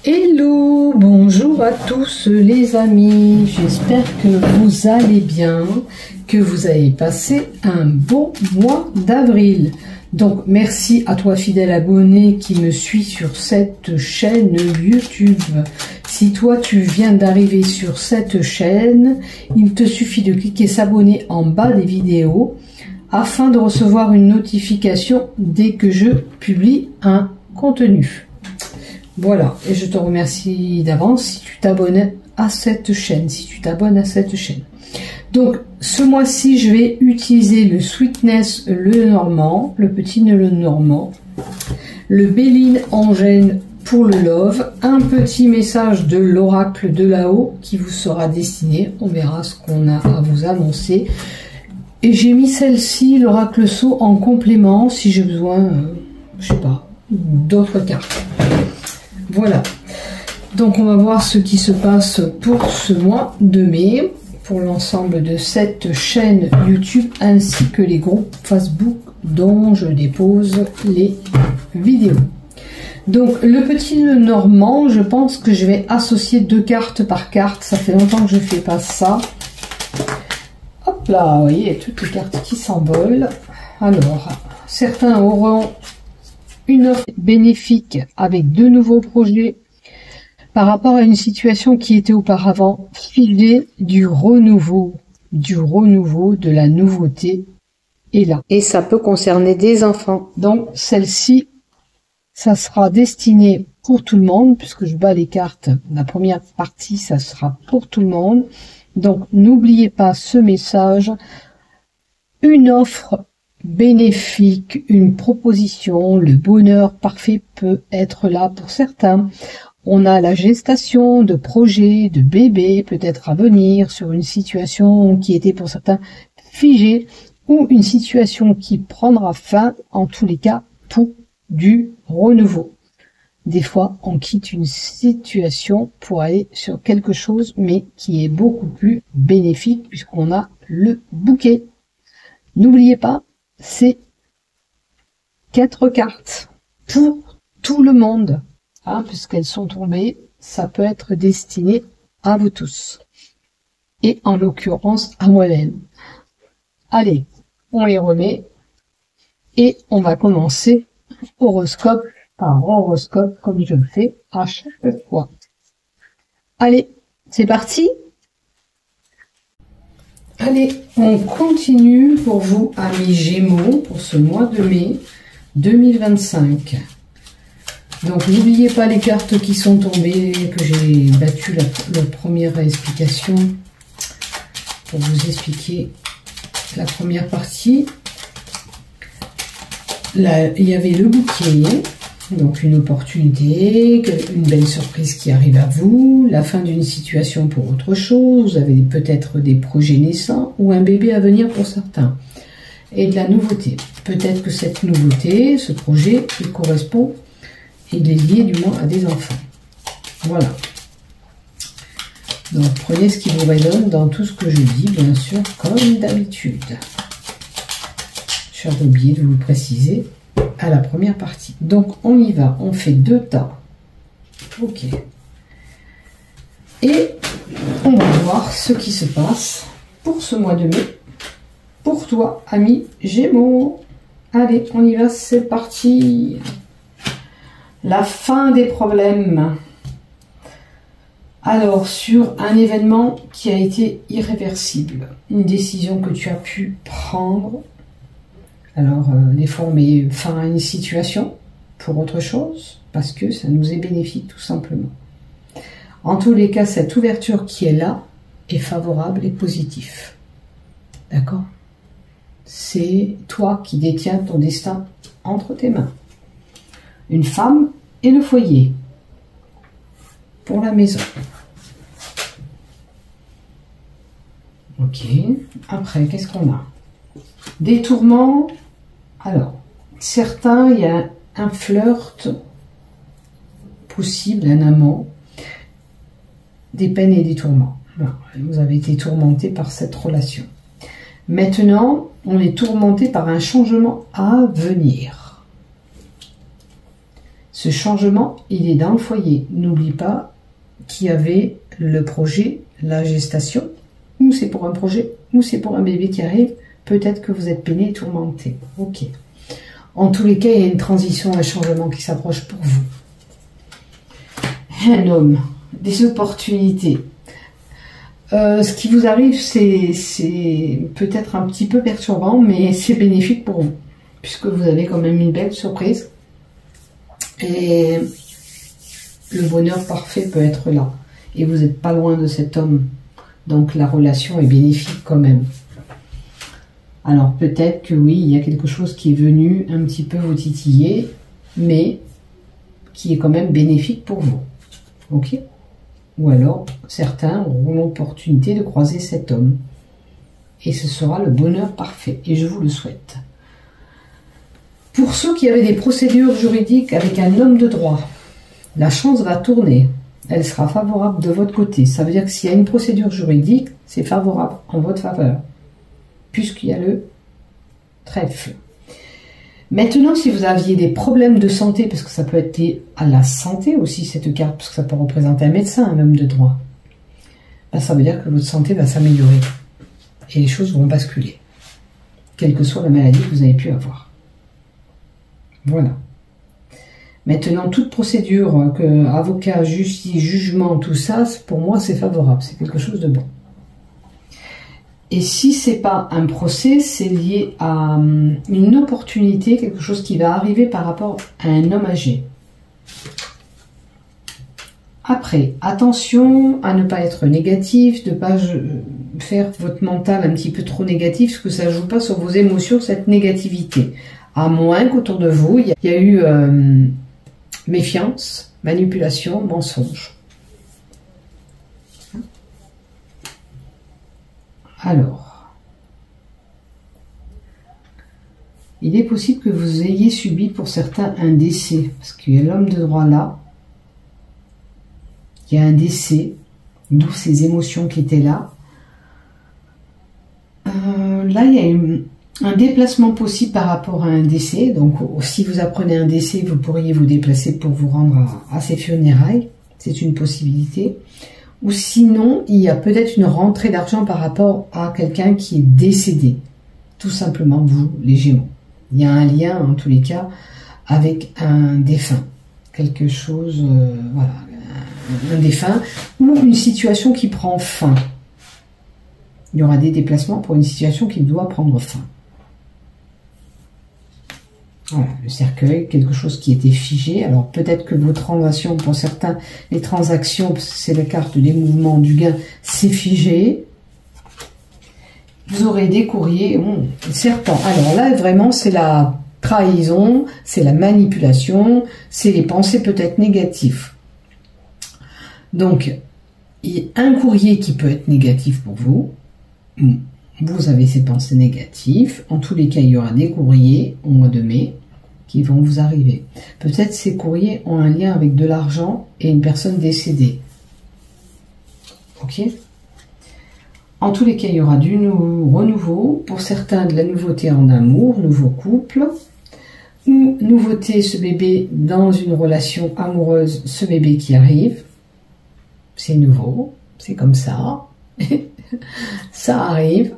Hello, bonjour à tous les amis, j'espère que vous allez bien, que vous avez passé un bon mois d'avril. Donc merci à toi fidèle abonné qui me suit sur cette chaîne YouTube. Si toi tu viens d'arriver sur cette chaîne, il te suffit de cliquer s'abonner en bas des vidéos afin de recevoir une notification dès que je publie un contenu. Voilà, et je te remercie d'avance si tu t'abonnes à cette chaîne, Donc, ce mois-ci, je vais utiliser le Sweetness le Normand, le petit le Normand, le Béline Angèle pour le Love, un petit message de l'oracle de là-haut qui vous sera destiné. On verra ce qu'on a à vous annoncer. Et j'ai mis celle-ci, l'oracle Sceau, en complément si j'ai besoin, je sais pas, d'autres cartes. Voilà, donc on va voir ce qui se passe pour ce mois de mai, pour l'ensemble de cette chaîne YouTube, ainsi que les groupes Facebook dont je dépose les vidéos. Donc le petit Normand, je pense que je vais associer 2 cartes par carte, ça fait longtemps que je ne fais pas ça. Hop là, vous voyez, toutes les cartes qui s'envolent. Alors, certains auront une offre bénéfique avec 2 nouveaux projets par rapport à une situation qui était auparavant figée, du renouveau, de la nouveauté est là. Et ça peut concerner des enfants. Donc celle-ci, ça sera destiné pour tout le monde, puisque je bats les cartes. La première partie, ça sera pour tout le monde. Donc n'oubliez pas ce message, une offre bénéfique, une proposition, le bonheur parfait peut être là pour certains. On a la gestation de projets, de bébés peut-être à venir sur une situation qui était pour certains figée ou une situation qui prendra fin, en tous les cas pour du renouveau. Des fois on quitte une situation pour aller sur quelque chose mais qui est beaucoup plus bénéfique puisqu'on a le bouquet. N'oubliez pas, c'est 4 cartes pour tout le monde, hein, puisqu'elles sont tombées, ça peut être destiné à vous tous, et en l'occurrence à moi-même. Allez, on les remet, et on va commencer horoscope par horoscope, comme je le fais à chaque fois. Allez, c'est parti! Allez, on continue pour vous, amis Gémeaux, pour ce mois de mai 2025. Donc, n'oubliez pas les cartes qui sont tombées, que j'ai battu la première explication pour vous expliquer la première partie. Là, il y avait le bouquet. Donc une opportunité, une belle surprise qui arrive à vous, la fin d'une situation pour autre chose, vous avez peut-être des projets naissants ou un bébé à venir pour certains. Et de la nouveauté. Peut-être que cette nouveauté, ce projet, il correspond, il est lié du moins à des enfants. Voilà. Donc prenez ce qui vous résonne dans tout ce que je dis, bien sûr, comme d'habitude. J'avais oublié de vous préciser à la première partie. Donc on y va, on fait 2 tas. Ok. Et on va voir ce qui se passe pour ce mois de mai. Pour toi, ami Gémeaux. Allez, on y va, c'est parti. La fin des problèmes. Alors, sur un événement qui a été irréversible, une décision que tu as pu prendre. Alors, des fois, on met fin à une situation pour autre chose, parce que ça nous est bénéfique, tout simplement. En tous les cas, cette ouverture qui est là est favorable et positive. D'accord? C'est toi qui détiens ton destin entre tes mains. Une femme et le foyer. Pour la maison. Ok. Après, qu'est-ce qu'on a? Des tourments. Alors, certains, il y a un flirt possible, un amant, des peines et des tourments. Voilà, vous avez été tourmenté par cette relation. Maintenant, on est tourmenté par un changement à venir. Ce Ce changement, il est dans le foyer. N'oublie pas qu'il y avait le projet, la gestation, ou c'est pour un projet, ou c'est pour un bébé qui arrive. Peut-être que vous êtes peiné et tourmenté. Ok. En tous les cas, il y a une transition, un changement qui s'approche pour vous. Un homme, des opportunités. Ce qui vous arrive, c'est peut-être un petit peu perturbant, mais c'est bénéfique pour vous, puisque vous avez quand même une belle surprise. Et le bonheur parfait peut être là. Et vous n'êtes pas loin de cet homme. Donc la relation est bénéfique quand même. Alors peut-être que oui, il y a quelque chose qui est venu un petit peu vous titiller, mais qui est quand même bénéfique pour vous. Ok? Ou alors, certains auront l'opportunité de croiser cet homme. Et ce sera le bonheur parfait. Et je vous le souhaite. Pour ceux qui avaient des procédures juridiques avec un homme de droit, la chance va tourner. Elle sera favorable de votre côté. Ça veut dire que s'il y a une procédure juridique, c'est favorable en votre faveur. Puisqu'il y a le trèfle. Maintenant, si vous aviez des problèmes de santé, parce que ça peut être lié à la santé aussi, cette carte, parce que ça peut représenter un médecin, un homme de droit, ben, ça veut dire que votre santé va s'améliorer. Et les choses vont basculer. Quelle que soit la maladie que vous avez pu avoir. Voilà. Maintenant, toute procédure, avocat, justice, jugement, tout ça, pour moi, c'est favorable. C'est quelque chose de bon. Et si c'est pas un procès, c'est lié à une opportunité, quelque chose qui va arriver par rapport à un homme âgé. Après, attention à ne pas être négatif, de ne pas faire votre mental un petit peu trop négatif, parce que ça ne joue pas sur vos émotions, cette négativité. À moins qu'autour de vous, il y a eu méfiance, manipulation, mensonge. Alors, il est possible que vous ayez subi pour certains un décès, parce qu'il y a l'homme de droit là, il y a un décès, d'où ces émotions qui étaient là. Là, il y a un déplacement possible par rapport à un décès, donc si vous apprenez un décès, vous pourriez vous déplacer pour vous rendre à ces funérailles, c'est une possibilité. Ou sinon, il y a peut-être une rentrée d'argent par rapport à quelqu'un qui est décédé. Tout simplement, vous, les Gémeaux. Il y a un lien, en tous les cas, avec un défunt. Quelque chose, voilà, un défunt, ou une situation qui prend fin. Il y aura des déplacements pour une situation qui doit prendre fin. Voilà, le cercueil, quelque chose qui était figé. Alors peut-être que vos transactions, pour certains, les transactions, c'est la carte des mouvements du gain, c'est figé. Vous aurez des courriers, serpent. Alors là, vraiment, c'est la trahison, c'est la manipulation, c'est les pensées peut-être négatives. Donc, il y a un courrier qui peut être négatif pour vous. Vous avez ces pensées négatives. En tous les cas, il y aura des courriers au mois de mai qui vont vous arriver. Peut-être ces courriers ont un lien avec de l'argent et une personne décédée. Ok? En tous les cas, il y aura du renouveau. Pour certains, de la nouveauté en amour, nouveau couple. Ou nouveauté, ce bébé dans une relation amoureuse, ce bébé qui arrive. C'est nouveau, c'est comme ça. Ça arrive.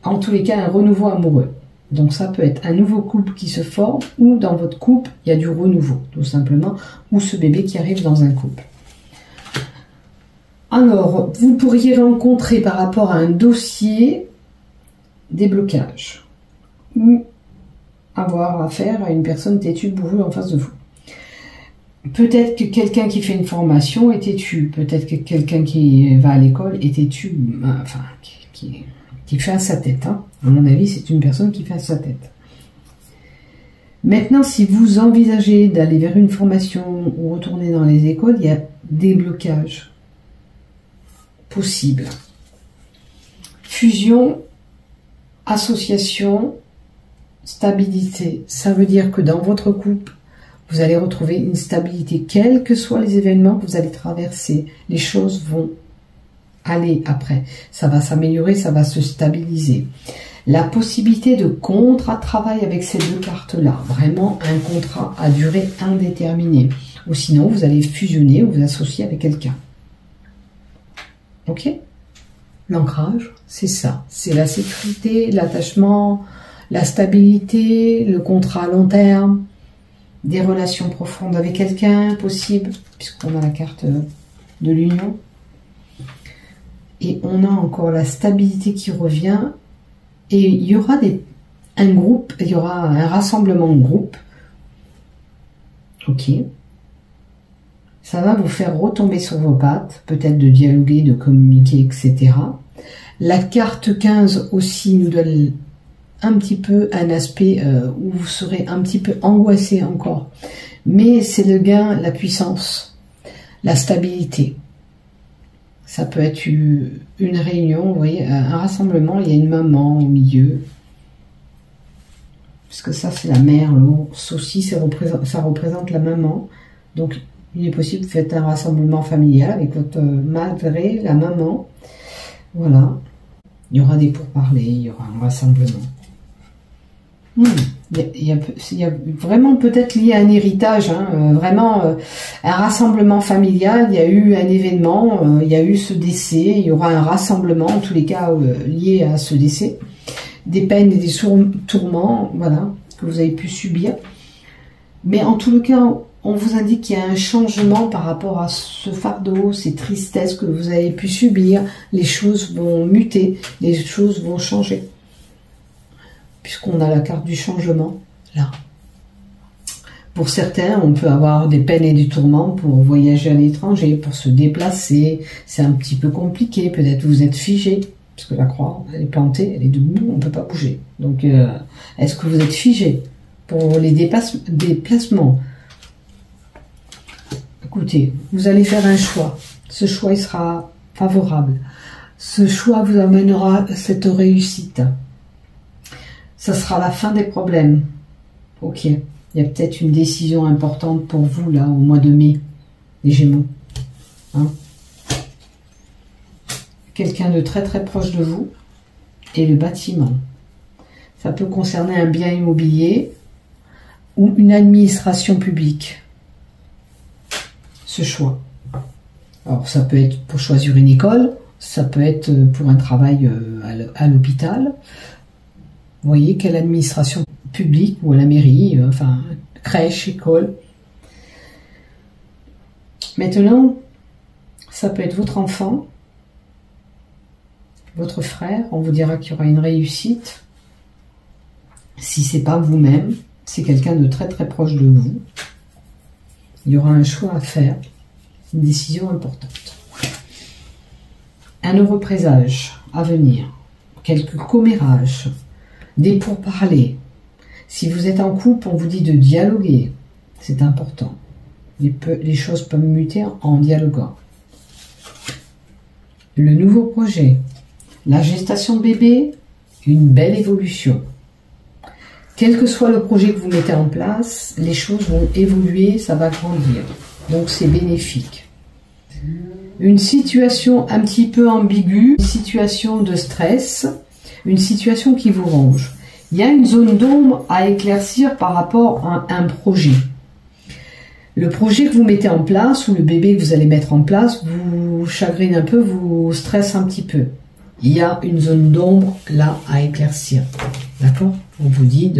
En tous les cas, un renouveau amoureux. Donc ça peut être un nouveau couple qui se forme, ou dans votre couple, il y a du renouveau, tout simplement, ou ce bébé qui arrive dans un couple. Alors, vous pourriez rencontrer par rapport à un dossier des blocages, ou avoir affaire à une personne têtue, bourrue en face de vous. Peut-être que quelqu'un qui fait une formation est têtu, peut-être que quelqu'un qui va à l'école est têtu, enfin, qui fait à sa tête. Hein. À mon avis, c'est une personne qui fait à sa tête. Maintenant, si vous envisagez d'aller vers une formation ou retourner dans les écoles, il y a des blocages possibles. Fusion, association, stabilité. Ça veut dire que dans votre couple, vous allez retrouver une stabilité. Quels que soient les événements que vous allez traverser, les choses vont aller après. Ça va s'améliorer, ça va se stabiliser. La possibilité de contrat de travail avec ces deux cartes-là. Vraiment un contrat à durée indéterminée. Ou sinon, vous allez fusionner ou vous associer avec quelqu'un. Ok? L'ancrage, c'est ça. C'est la sécurité, l'attachement, la stabilité, le contrat à long terme, des relations profondes avec quelqu'un possible, puisqu'on a la carte de l'union. Et on a encore la stabilité qui revient. Et il y aura un groupe, il y aura un rassemblement de groupe. Ok. Ça va vous faire retomber sur vos pattes, peut-être de dialoguer, de communiquer, etc. La carte 15 aussi nous donne un petit peu un aspect où vous serez un petit peu angoissé encore. Mais c'est le gain, la puissance, la stabilité. Ça peut être une réunion, vous voyez, un rassemblement, il y a une maman au milieu. Parce que ça, c'est la mère, l'ours aussi, ça représente la maman. Donc, il est possible que vous faites un rassemblement familial avec votre madré, la maman. Voilà. Il y aura des pourparlers, il y aura un rassemblement. Il y a vraiment peut-être lié à un héritage, hein, vraiment un rassemblement familial, il y a eu un événement, il y a eu ce décès, il y aura un rassemblement, en tous les cas lié à ce décès. Des peines et des tourments, voilà, que vous avez pu subir. Mais en tout cas, on vous indique qu'il y a un changement par rapport à ce fardeau, ces tristesses que vous avez pu subir. Les choses vont muter, les choses vont changer. Puisqu'on a la carte du changement, là. Pour certains, on peut avoir des peines et des tourments pour voyager à l'étranger, pour se déplacer. C'est un petit peu compliqué, peut-être vous êtes figé. Parce que la croix, elle est plantée, elle est debout, on ne peut pas bouger. Donc, est-ce que vous êtes figé pour les déplacements? Écoutez, vous allez faire un choix. Ce choix, il sera favorable. Ce choix vous amènera cette réussite. Ça sera la fin des problèmes. Ok, il y a peut-être une décision importante pour vous, là, au mois de mai, les Gémeaux. Hein? Quelqu'un de très très proche de vous et le bâtiment. Ça peut concerner un bien immobilier ou une administration publique. Ce choix. Alors ça peut être pour choisir une école, ça peut être pour un travail à l'hôpital. Vous voyez quelle administration publique ou à la mairie, enfin crèche, école. Maintenant, ça peut être votre enfant. Votre frère, on vous dira qu'il y aura une réussite. Si c'est pas vous-même, c'est quelqu'un de très très proche de vous. Il y aura un choix à faire, une décision importante. Un heureux présage à venir, quelques commérages, des pourparlers. Si vous êtes en couple, on vous dit de dialoguer, c'est important. Les choses peuvent muter en dialoguant. Le nouveau projet. La gestation de bébé, une belle évolution. Quel que soit le projet que vous mettez en place, les choses vont évoluer, ça va grandir. Donc c'est bénéfique. Une situation un petit peu ambiguë, une situation de stress, une situation qui vous ronge. Il y a une zone d'ombre à éclaircir par rapport à un projet. Le projet que vous mettez en place ou le bébé que vous allez mettre en place vous chagrine un peu, vous stresse un petit peu. Il y a une zone d'ombre là à éclaircir. D'accord? On vous dit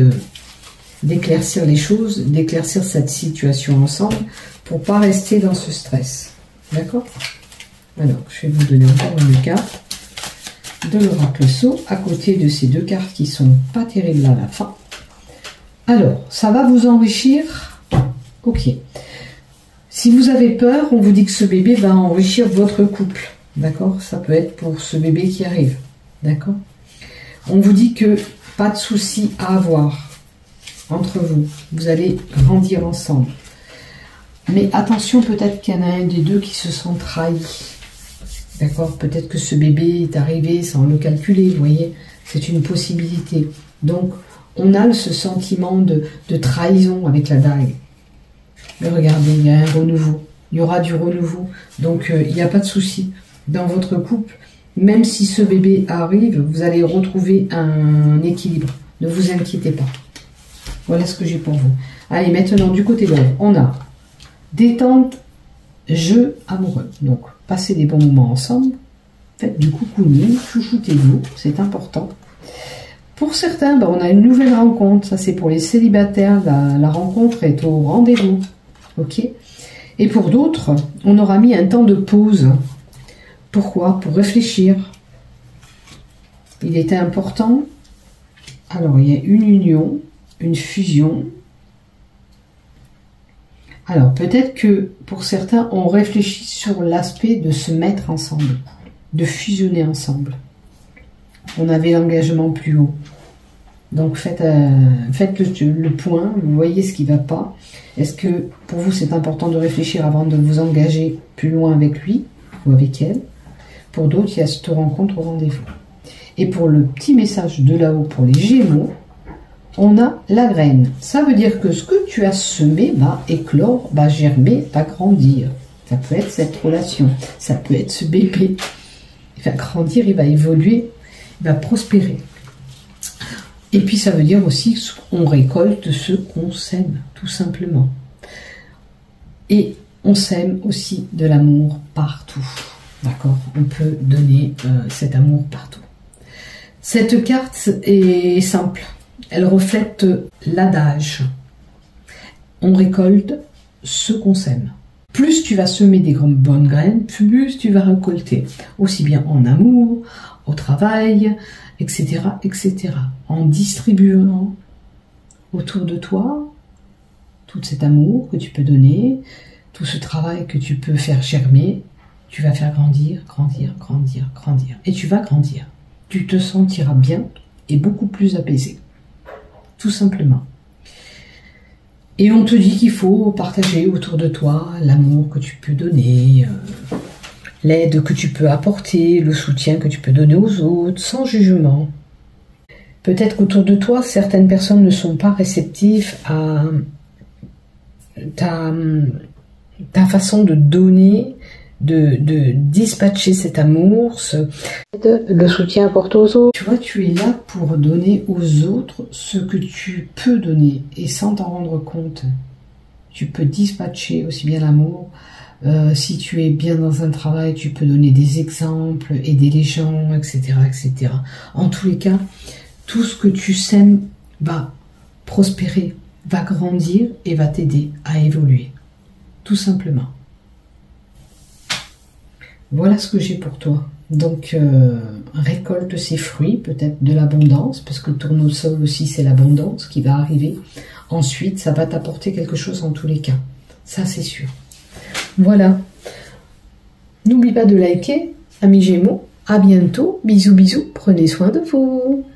d'éclaircir les choses, d'éclaircir cette situation ensemble pour pas rester dans ce stress. D'accord? Alors, je vais vous donner encore une carte de l'oracle Sceau à côté de ces deux cartes qui sont pas terribles à la fin. Alors, ça va vous enrichir? Ok. Si vous avez peur, on vous dit que ce bébé va enrichir votre couple. D'accord? Ça peut être pour ce bébé qui arrive. D'accord? On vous dit que pas de soucis à avoir entre vous. Vous allez grandir ensemble. Mais attention, peut-être qu'il y en a un des deux qui se sent trahi. D'accord? Peut-être que ce bébé est arrivé sans le calculer, vous voyez? C'est une possibilité. Donc, on a ce sentiment de trahison avec la dague. Mais regardez, il y a un renouveau. Il y aura du renouveau. Donc, il n'y a pas de souci. Dans votre couple, même si ce bébé arrive, vous allez retrouver un équilibre. Ne vous inquiétez pas. Voilà ce que j'ai pour vous. Allez, maintenant, du côté de l'œuvre, on a Détente, jeu amoureux. Donc, passez des bons moments ensemble. Faites du cocooning, chouchoutez-vous, c'est important. Pour certains, on a une nouvelle rencontre. Ça, c'est pour les célibataires. La rencontre est au rendez-vous. Ok. Et pour d'autres, on aura mis un temps de pause. Pourquoi? Pour réfléchir. Il était important. Alors, il y a une union, une fusion. Alors, peut-être que pour certains, on réfléchit sur l'aspect de se mettre ensemble, de fusionner ensemble. On avait l'engagement plus haut. Donc, faites le point, vous voyez ce qui ne va pas. Est-ce que pour vous, c'est important de réfléchir avant de vous engager plus loin avec lui ou avec elle? Pour d'autres, il y a cette rencontre au rendez-vous. Et pour le petit message de là-haut pour les Gémeaux, on a la graine. Ça veut dire que ce que tu as semé va éclore, va germer, va grandir. Ça peut être cette relation, ça peut être ce bébé. Il va grandir, il va évoluer, il va prospérer. Et puis ça veut dire aussi qu'on récolte ce qu'on sème, tout simplement. Et on sème aussi de l'amour partout. D'accord? On peut donner cet amour partout. Cette carte est simple. Elle reflète l'adage. On récolte ce qu'on sème. Plus tu vas semer des bonnes graines, plus tu vas récolter. Aussi bien en amour, au travail, etc., etc. En distribuant autour de toi tout cet amour que tu peux donner, tout ce travail que tu peux faire germer, tu vas faire grandir, grandir, grandir, grandir. Et tu vas grandir. Tu te sentiras bien et beaucoup plus apaisé. Tout simplement. Et on te dit qu'il faut partager autour de toi l'amour que tu peux donner, l'aide que tu peux apporter, le soutien que tu peux donner aux autres, sans jugement. Peut-être qu'autour de toi, certaines personnes ne sont pas réceptives à ta façon de donner, de dispatcher cet amour, le soutien apporté aux autres. Tu vois, tu es là pour donner aux autres ce que tu peux donner et sans t'en rendre compte. Tu peux dispatcher aussi bien l'amour. Si tu es bien dans un travail, tu peux donner des exemples, aider les gens, etc., etc. En tous les cas, tout ce que tu sèmes va prospérer, va grandir et va t'aider à évoluer. Tout simplement. Voilà ce que j'ai pour toi. Donc, récolte ces fruits, peut-être de l'abondance, parce que le tournesol aussi, c'est l'abondance qui va arriver. Ensuite, ça va t'apporter quelque chose en tous les cas. Ça, c'est sûr. Voilà. N'oublie pas de liker, amis Gémeaux. À bientôt. Bisous, bisous. Prenez soin de vous.